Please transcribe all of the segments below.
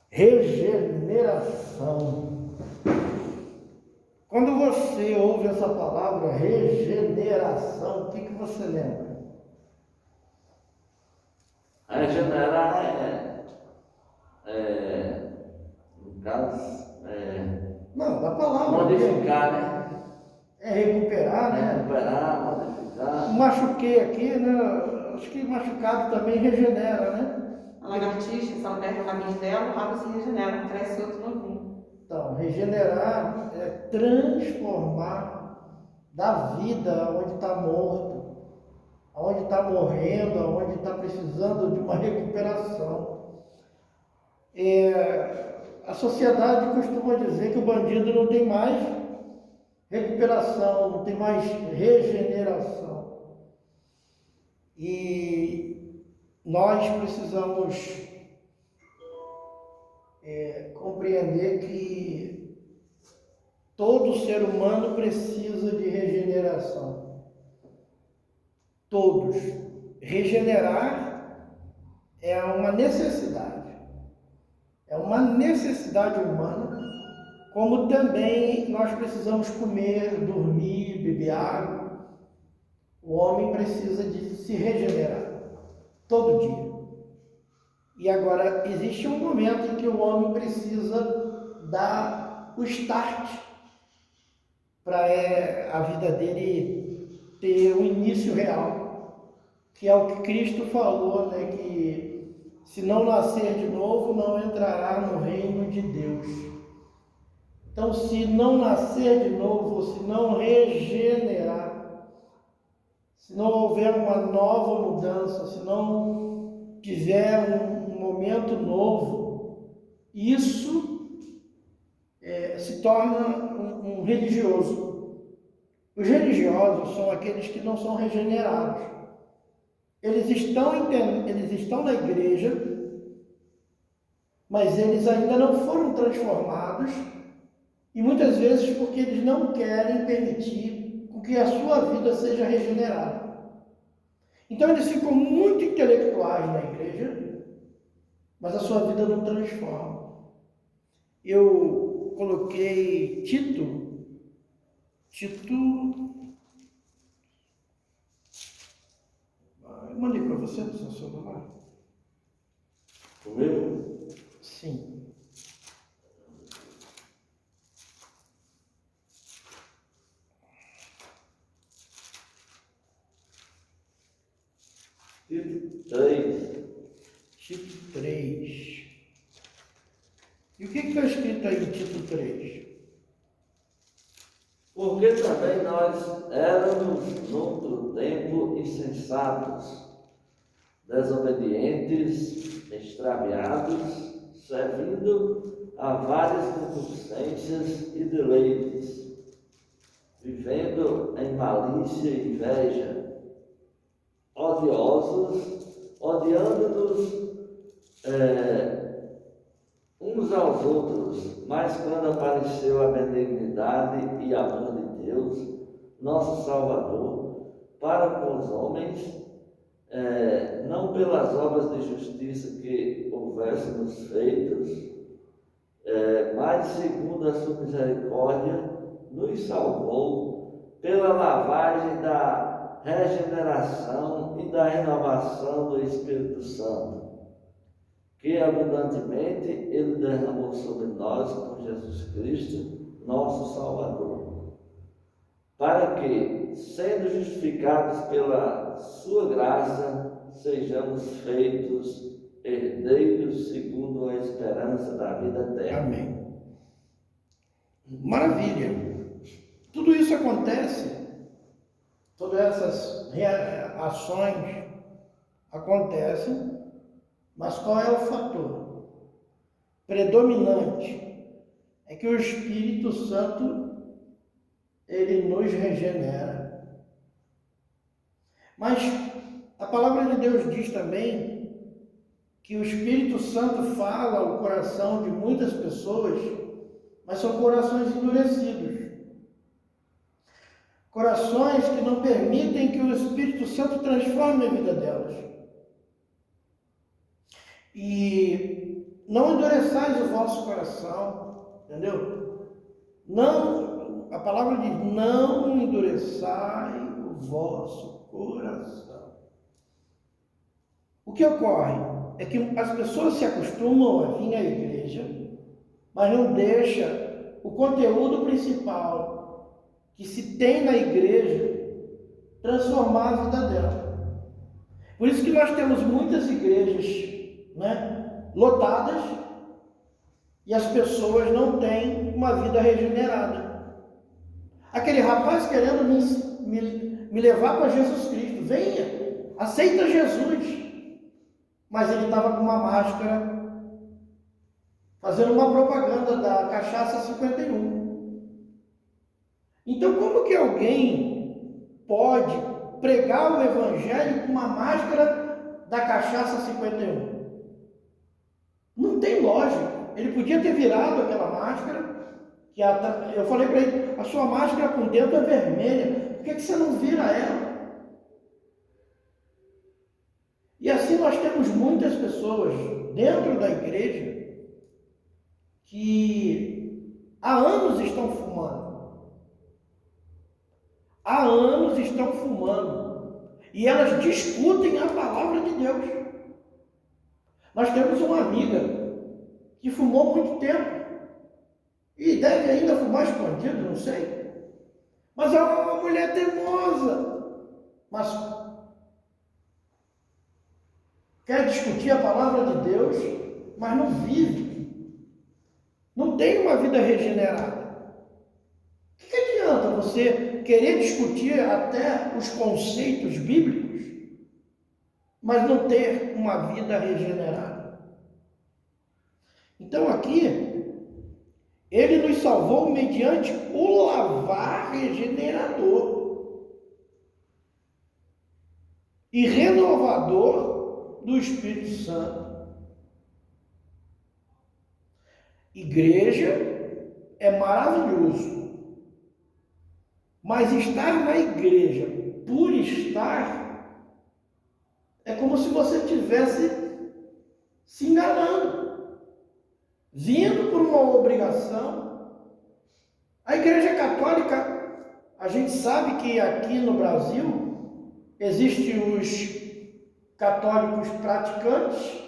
Regeneração. Quando você ouve essa palavra regeneração, o que você lembra? Regenerar no caso, Não, da palavra. modificar, né? É recuperar, né? Recuperar, modificar. Machuquei aqui, né? Acho que machucado também regenera, né? A lagartixa, se ela perde o caminho dela, o rabo se regenera, cresce outro novinho. Então, regenerar é transformar da vida onde está morto, onde está morrendo, onde está precisando de uma recuperação. A sociedade costuma dizer que o bandido não tem mais recuperação, não tem mais regeneração. E nós precisamos compreender que todo ser humano precisa de regeneração. Todos. Regenerar é uma necessidade. É uma necessidade humana, como também nós precisamos comer, dormir, beber água. O homem precisa de se regenerar todo dia. E agora, existe um momento em que o homem precisa dar o start para a vida dele ter um início real, que é o que Cristo falou, né? Que se não nascer de novo, não entrará no reino de Deus. Então, se não nascer de novo, se não regenerar, se não houver uma nova mudança, se não tiver um momento novo, isso se torna um religioso. Os religiosos são aqueles que não são regenerados. Eles estão na igreja, mas eles ainda não foram transformados, e muitas vezes porque eles não querem permitir que a sua vida seja regenerada. Então eles ficam muito intelectuais na igreja, mas a sua vida não transforma. Eu coloquei Tito, eu mandei para você no seu celular? Comigo? Sim. Tito 3. E o que está escrito aí em Tito 3? Porque também nós éramos, noutro tempo, insensatos, desobedientes, extraviados, servindo a várias concupiscências e deleites, vivendo em malícia e inveja, odiosos, odiando-nos uns aos outros, mas quando apareceu a benignidade e amor de Deus, nosso Salvador, para com os homens, não pelas obras de justiça que houvéssemos feitos, mas segundo a sua misericórdia, nos salvou pela lavagem da regeneração e da renovação do Espírito Santo, que abundantemente Ele derramou sobre nós com Jesus Cristo, nosso Salvador, para que, sendo justificados pela sua graça, sejamos feitos herdeiros segundo a esperança da vida eterna. Amém. Maravilha. Tudo isso acontece, todas essas ações acontecem, mas qual é o fator predominante? É que o Espírito Santo, ele nos regenera. Mas a palavra de Deus diz também que o Espírito Santo fala ao coração de muitas pessoas, mas são corações endurecidos. Corações que não permitem que o Espírito Santo transforme a vida delas. E não endureçais o vosso coração, entendeu? Não, a palavra diz, não endureçai o vosso coração. O que ocorre é que as pessoas se acostumam a vir à igreja, mas não deixa o conteúdo principal que se tem na igreja transformar a vida dela. Por isso que nós temos muitas igrejas, né, lotadas, e as pessoas não têm uma vida regenerada. Aquele rapaz querendo me levar para Jesus Cristo, venha, aceita Jesus. Mas ele estava com uma máscara, fazendo uma propaganda da cachaça 51. Então, como que alguém pode pregar o evangelho com uma máscara da cachaça 51? Não tem lógica. Ele podia ter virado aquela máscara, eu falei para ele, a sua máscara por dentro é vermelha, por que você não vira ela? E assim nós temos muitas pessoas dentro da igreja que há anos estão fumando. Há anos estão fumando. E elas discutem a palavra de Deus. Nós temos uma amiga que fumou muito tempo. E deve ainda fumar escondido, não sei. Mas é uma mulher teimosa. Mas quer discutir a palavra de Deus, mas não vive. Não tem uma vida regenerada. O que adianta você querer discutir até os conceitos bíblicos, mas não ter uma vida regenerada? Então aqui, ele nos salvou mediante o lavar regenerador e renovador do Espírito Santo. Igreja é maravilhoso, mas estar na igreja por estar é como se você estivesse se enganando, vindo por uma obrigação. A Igreja Católica, a gente sabe que aqui no Brasil existem os católicos praticantes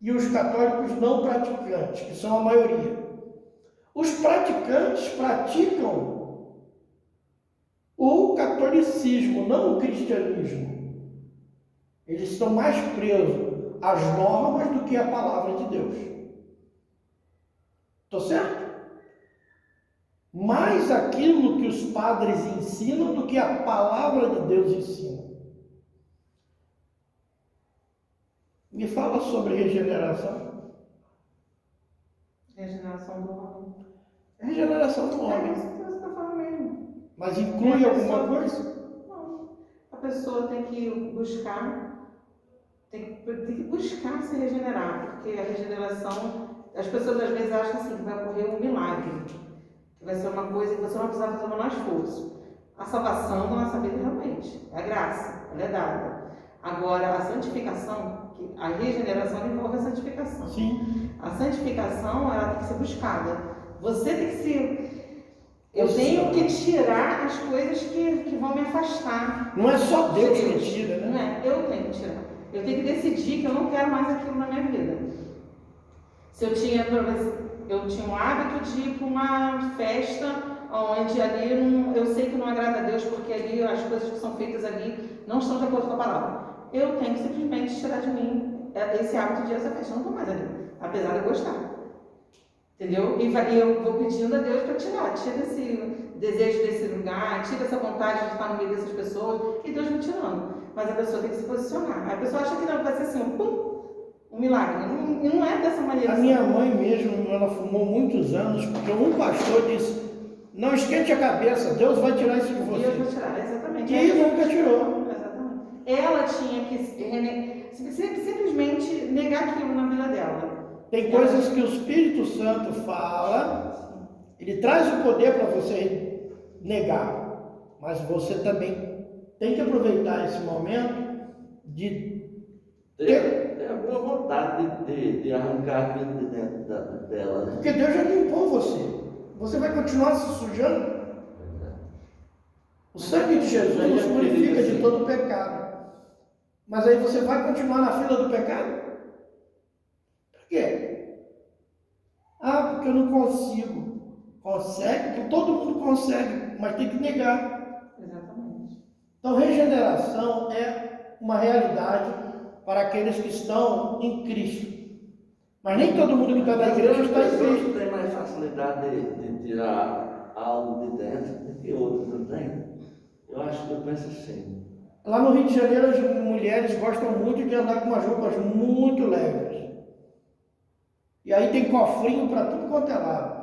e os católicos não praticantes, que são a maioria. Os praticantes praticam o catolicismo, não o cristianismo. Eles estão mais presos às normas do que à palavra de Deus. Estou certo? Mais aquilo que os padres ensinam do que a palavra de Deus ensina. Me fala sobre regeneração. Regeneração do homem. Regeneração do homem. É isso que você está falando mesmo. Mas inclui alguma coisa? Não. A pessoa tem que buscar, tem que buscar se regenerar, porque a regeneração, as pessoas às vezes acham assim, que vai ocorrer um milagre, que vai ser uma coisa que você não vai precisar fazer o menor esforço. A salvação da nossa vida realmente é a graça, ela é dada. Agora, a santificação, a regeneração envolve a santificação. Sim. A santificação, ela tem que ser buscada. Você tem que ser... Eu tenho que tirar as coisas que vão me afastar. Não é só Deus que tira, né? Não é, eu tenho que tirar. Eu tenho que decidir que eu não quero mais aquilo na minha vida. Se eu tinha um hábito de ir para uma festa onde ali eu sei que não agrada a Deus, porque ali as coisas que são feitas ali não estão de acordo com a palavra. Eu tenho que simplesmente tirar de mim esse hábito de ir a essa festa. Eu não estou mais ali, apesar de eu gostar. Entendeu? E eu vou pedindo a Deus para tira esse desejo desse lugar, tira essa vontade de estar no meio dessas pessoas, e Deus vai tirando. Mas a pessoa tem que se posicionar. A pessoa acha que não, vai ser assim, um milagre. E não é dessa maneira. A minha mãe mesmo, ela fumou muitos anos, porque um pastor disse, não esquente a cabeça, Deus vai tirar isso de você. Deus vai tirar, exatamente. E nunca tirou. Exatamente. Ela tinha que simplesmente negar aquilo na vida dela. Tem coisas que o Espírito Santo fala, ele traz o poder para você negar, mas você também tem que aproveitar esse momento de Tem a boa vontade de arrancar aquilo de dentro dela, né? Porque Deus já limpou você. Você vai continuar se sujando? O sangue de Jesus nos purifica de todo pecado. Mas aí você vai continuar na fila do pecado? Por quê? Ah, porque eu não consigo. Consegue? Todo mundo consegue, mas tem que negar. Exatamente. Então, regeneração é uma realidade para aqueles que estão em Cristo. Mas nem todo mundo que está na igreja está em Cristo. Tem mais facilidade de tirar algo de dentro do que outros, não tem? Eu penso assim. Lá no Rio de Janeiro, as mulheres gostam muito de andar com umas roupas muito leves. E aí tem cofrinho para tudo quanto é lado.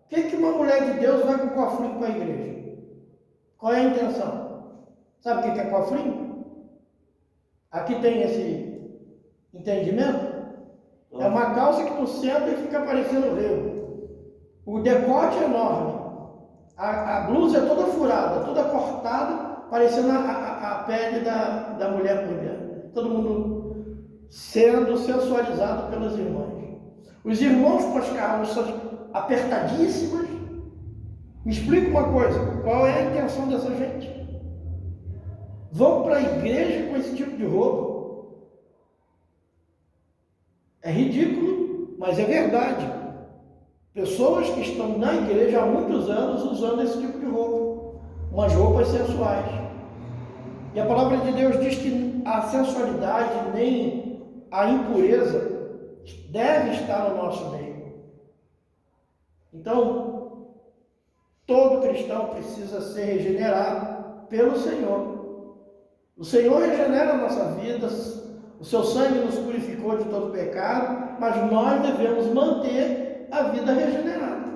Por que uma mulher de Deus vai com cofrinho para a igreja? Qual é a intenção? Sabe o que é cofrinho? Aqui tem esse entendimento. É uma calça que tu senta e fica parecendo rego. O decote é enorme. A blusa é toda furada, toda cortada, parecendo a pele da mulher por dentro. Todo mundo sendo sensualizado pelas irmãs. Os irmãos com as calças apertadíssimas. Me explica uma coisa, qual é a intenção dessa gente? Vão para a igreja com esse tipo de roupa? É ridículo, mas é verdade. Pessoas que estão na igreja há muitos anos usando esse tipo de roupa, umas roupas sensuais. E a palavra de Deus diz que a sensualidade nem a impureza deve estar no nosso meio. Então, todo cristão precisa ser regenerado pelo Senhor. O Senhor regenera a nossa vida, o seu sangue nos purificou de todo pecado, mas nós devemos manter a vida regenerada.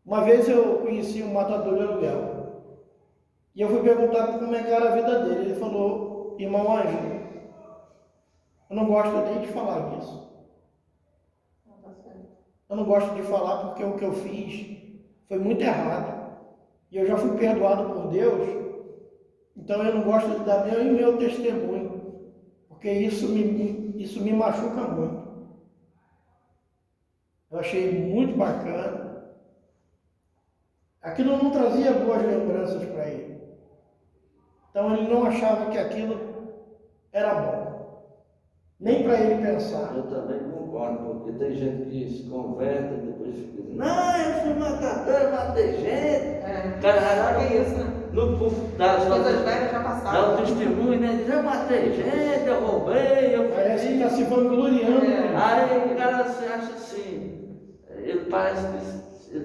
Uma vez eu conheci um matador de aluguel e eu fui perguntar como é que era a vida dele. Ele falou: irmão Ângelo, eu não gosto nem de falar disso. Eu não gosto de falar porque o que eu fiz foi muito errado. E eu já fui perdoado por Deus. Então eu não gosto de dar nem meu testemunho. Porque isso me machuca muito. Eu achei muito bacana. Aquilo não trazia boas lembranças para ele. Então ele não achava que aquilo era bom. Nem para ele pensar. Eu também concordo, porque tem gente que se converte e depois fica dizendo: não, eu fui matador, eu matei gente. Caraca, é isso, né? No As coisas velhas já dá passaram. o testemunho, né? Diz: eu matei gente, eu roubei, eu Parece que está se vangloriando. Aí o cara se acha assim, ele parece que,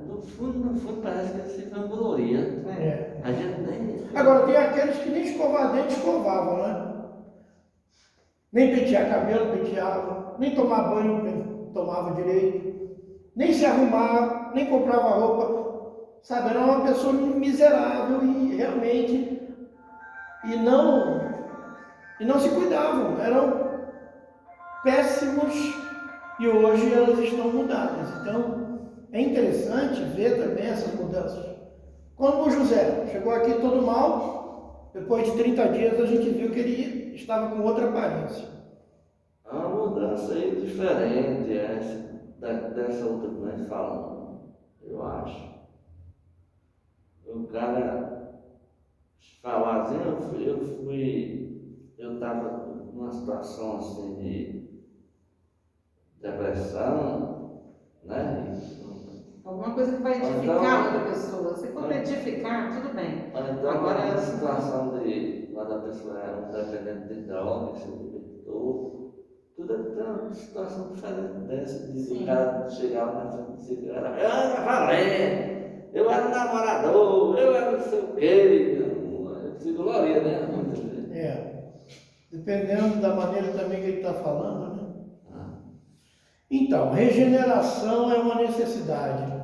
no fundo parece que ele se vangloria. É. A gente nem... Agora, tem aqueles que nem escovar dente escovavam, né? Nem pentear cabelo, penteava, nem tomar banho, tomava direito, nem se arrumava, nem comprava roupa, sabe? Era uma pessoa miserável e realmente, e não se cuidavam, eram péssimos e hoje elas estão mudadas. Então, é interessante ver também essas mudanças. Quando o José chegou aqui todo mal, depois de 30 dias a gente viu que ele estava com outra aparência. É uma mudança aí diferente dessa outra que nós falamos, eu acho. O cara falar assim, eu estava numa situação assim de depressão, né? Alguma coisa que vai edificar outra pessoa. Se for para edificar, tudo bem. Então, Agora, a situação de quando a pessoa é um dependente de droga, se libertou, tudo é uma situação diferente dessa, de o cara chegar na frente e dizer que eu era valente, eu era namorador, eu era não sei o quê, se gloria, né? Muitas vezes. É, dependendo da maneira também que ele está falando, né? Então, regeneração é uma necessidade.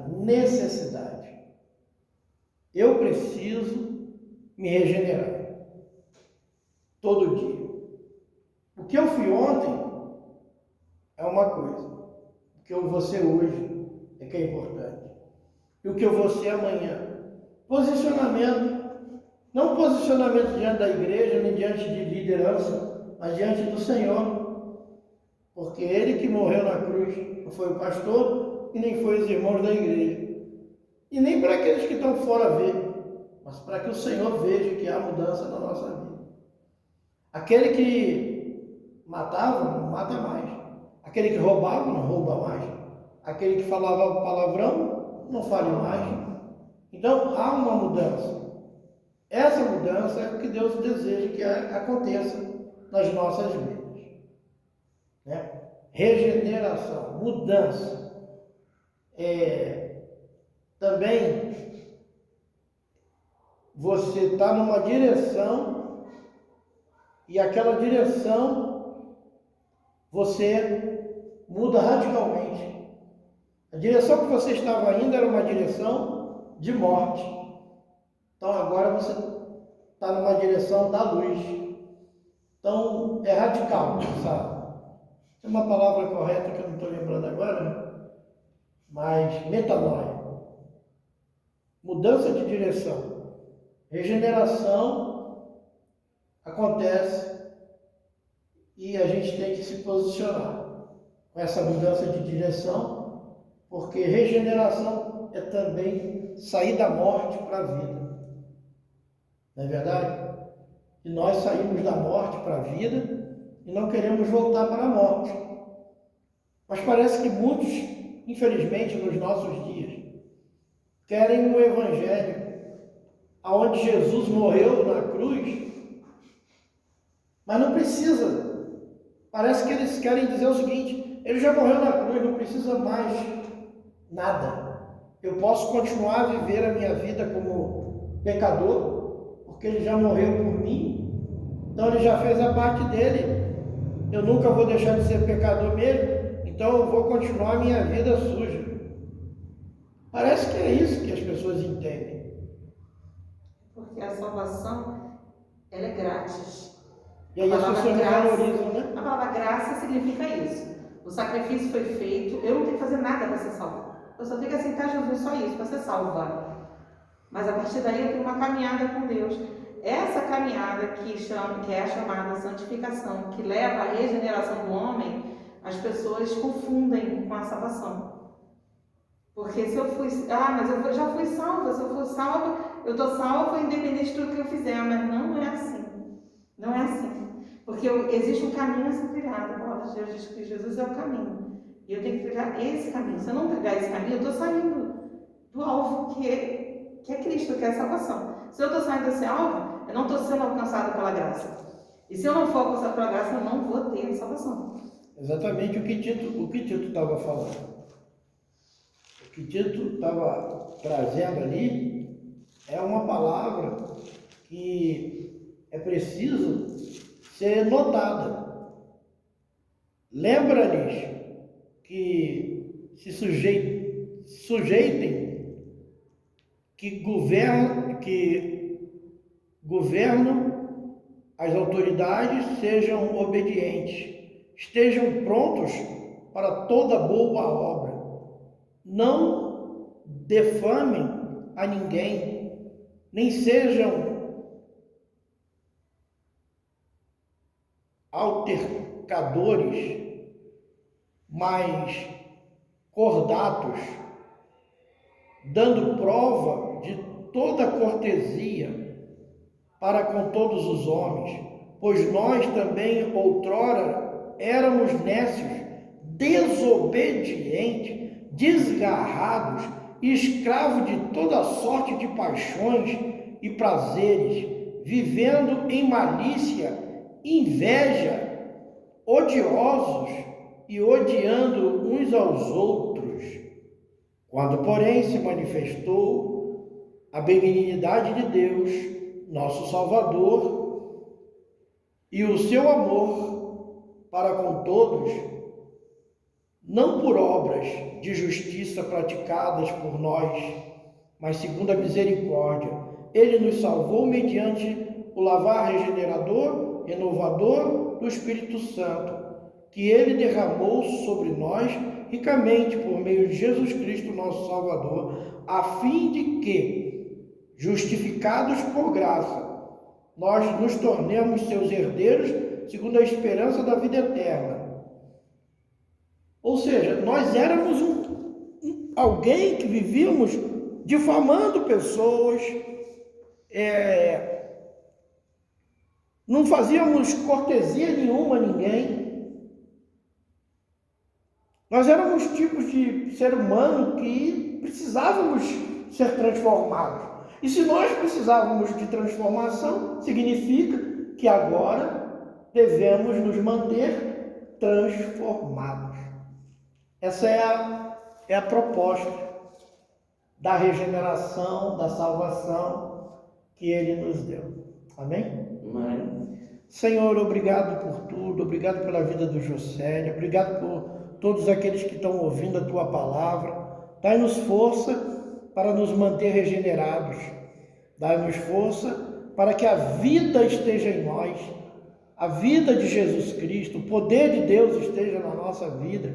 Eu preciso me regenerar. Todo dia. O que eu fui ontem é uma coisa. O que eu vou ser hoje é que é importante. E o que eu vou ser amanhã. Posicionamento Não posicionamento diante da igreja, nem diante de liderança, mas diante do Senhor. Porque Ele que morreu na cruz não foi o pastor e nem foi os irmãos da igreja. E nem para aqueles que estão fora ver, mas para que o Senhor veja que há mudança na nossa vida. Aquele que matava, não mata mais. Aquele que roubava, não rouba mais. Aquele que falava palavrão, não fale mais. Então, há uma mudança. Essa mudança é o que Deus deseja que aconteça nas nossas vidas. Né? Regeneração, mudança. Também, você está numa direção e aquela direção você muda radicalmente. A direção que você estava indo era uma direção de morte. Então agora você está numa direção da luz. Então é radical, sabe? É uma palavra correta que eu não estou lembrando agora, mas metanoia. Mudança de direção. Regeneração acontece e a gente tem que se posicionar com essa mudança de direção, porque regeneração é também sair da morte para a vida. Não é verdade? E nós saímos da morte para a vida e não queremos voltar para a morte. Mas parece que muitos, infelizmente, nos nossos dias, querem um evangelho onde Jesus morreu na cruz, mas não precisa. Parece que eles querem dizer o seguinte: ele já morreu na cruz, não precisa mais nada. Eu posso continuar a viver a minha vida como pecador, porque ele já morreu por mim, então ele já fez a parte dele. Eu nunca vou deixar de ser pecador mesmo, então eu vou continuar a minha vida suja. Parece que é isso que as pessoas entendem. Porque a salvação, ela é grátis. E aí as pessoas não valorizam, né? A palavra graça significa isso. O sacrifício foi feito, eu não tenho que fazer nada para ser salvo. Eu só tenho que aceitar Jesus, só isso, para ser salva. Mas a partir daí eu tenho uma caminhada com Deus. Essa caminhada que é a chamada santificação, que leva à regeneração do homem, as pessoas confundem com a salvação. Porque se eu fui, mas eu já fui salva, se eu for salva, eu estou salva independente de tudo que eu fizer, mas não é assim. Não é assim. Porque existe um caminho a ser trilhado. A palavra de Deus diz que Jesus é o caminho. E eu tenho que trilhar esse caminho. Se eu não trilhar esse caminho, eu estou saindo do alvo que é Cristo, que é a salvação. Se eu estou saindo desse alvo, eu não estou sendo alcançado pela graça. E se eu não for alcançado pela graça, eu não vou ter a salvação. Exatamente o que Tito estava falando. O que Tito estava trazendo ali é uma palavra que é preciso ser notada. Lembra-lhes que se sujeitem, que governam as autoridades, sejam obedientes, estejam prontos para toda boa obra. Não defamem a ninguém, nem sejam altercadores, mas cordatos, dando prova de toda cortesia para com todos os homens, pois nós também outrora éramos nécios, desobedientes, desgarrados, escravos de toda sorte de paixões e prazeres, vivendo em malícia, inveja, odiosos e odiando uns aos outros. Quando, porém, se manifestou a benignidade de Deus, nosso Salvador, e o seu amor para com todos, não por obras de justiça praticadas por nós, mas segundo a misericórdia, ele nos salvou mediante o lavar regenerador, renovador do Espírito Santo, que ele derramou sobre nós ricamente por meio de Jesus Cristo, nosso Salvador, a fim de que, justificados por graça, nós nos tornemos seus herdeiros segundo a esperança da vida eterna. Ou seja, nós éramos alguém que vivíamos difamando pessoas, não fazíamos cortesia nenhuma a ninguém. Nós éramos tipos de ser humano que precisávamos ser transformados. E se nós precisávamos de transformação, significa que agora devemos nos manter transformados. Essa é a proposta da regeneração, da salvação que Ele nos deu. Amém? Amém. Senhor, obrigado por tudo, obrigado pela vida do Josélio, obrigado por todos aqueles que estão ouvindo a Tua palavra. Dai-nos força para nos manter regenerados. Dai-nos força para que a vida esteja em nós, a vida de Jesus Cristo, o poder de Deus esteja na nossa vida.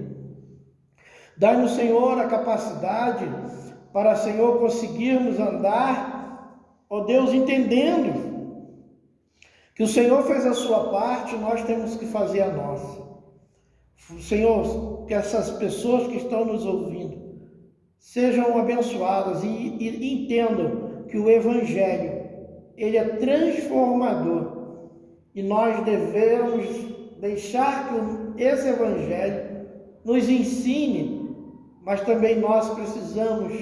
Dai-nos, Senhor, a capacidade para, Senhor, conseguirmos andar, ó Deus, entendendo que o Senhor fez a sua parte, nós temos que fazer a nossa. Senhor, que essas pessoas que estão nos ouvindo sejam abençoadas e entendam que o Evangelho, ele é transformador e nós devemos deixar que esse Evangelho nos ensine, mas também nós precisamos,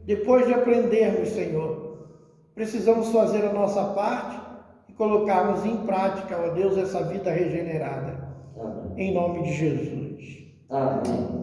depois de aprendermos, Senhor, precisamos fazer a nossa parte e colocarmos em prática, ó Deus, essa vida regenerada. Amém. Em nome de Jesus. Amém.